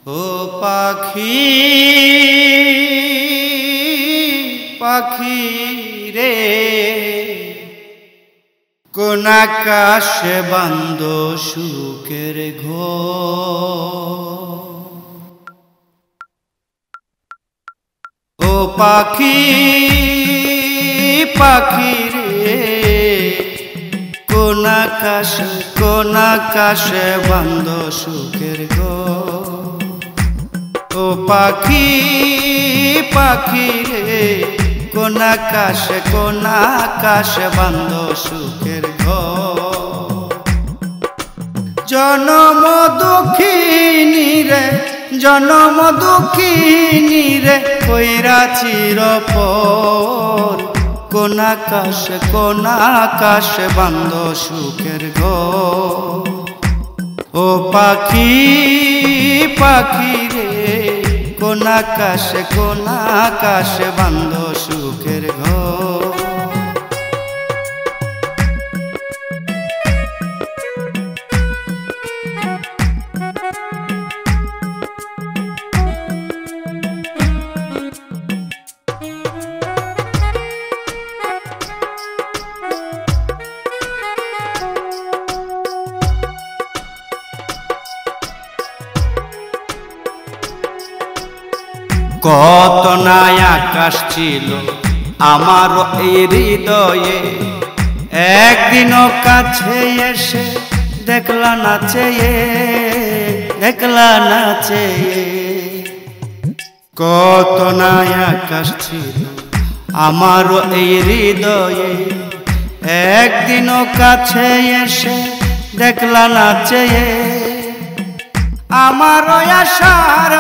ও পাখি পাখি রে কোন আকাশে বান্দ সুখের ঘর। ও পাখি পাখি রে কোন আকাশে বান্দ সুখের ঘর। ও পাখি পাখি রে কোন আকাশে বান্দ সুখের ঘর। জনম দুঃখিনী রে কইরা চিরপর। কোন আকাশে বান্দ সুখের ঘর। ও পাখি পাখি রে কোন আকাশে বান্দ সুখের ঘর। কত নাই আকাশ ছিল আমার এই হৃদয়ে, একদিনও কাছে এসে দেখলা না চেয়ে। কত নাই আকাশ ছিল আমার এই হৃদয়ে, একদিনও কাছে এসে দেখলা না চেয়ে। আমার আশার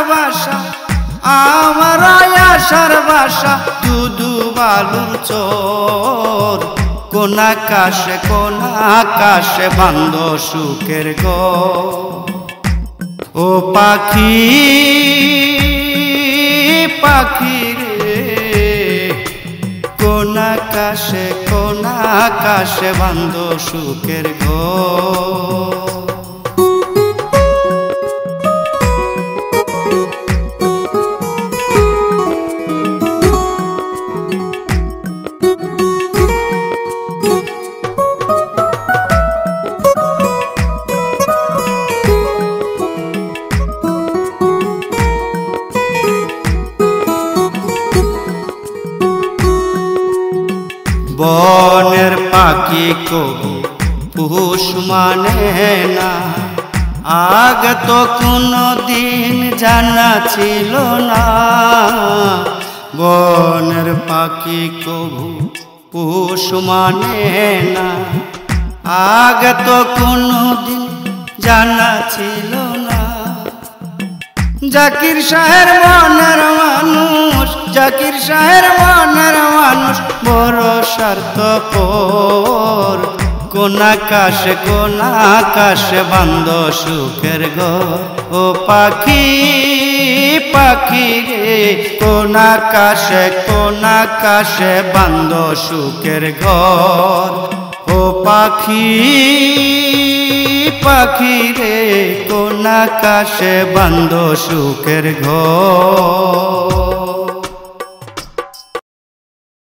বাসা দুধু বালুর চর। কোন আকাশে বান্দ সুখের ঘর। ও পাখি পাখি রে কোন আকাশে বান্দ সুখের ঘর। বনের পাখি কবু পুষ মানে না, আগে তো কোনো দিন জানা ছিল না। বনের পাখি কবু পুষ মানে না, আগে তো কোনো দিন জানা ছিল না। জাকির শাহের মনের মানুষ বড় স্বার্থপর। কোন আকাশে বান্দ সুখের ঘর। ও পাখি পাখি রে কোন আকাশে বান্দ সুখের ঘর। ও পাখি পাখি রে কোন আকাশে বান্দ সুখের ঘর।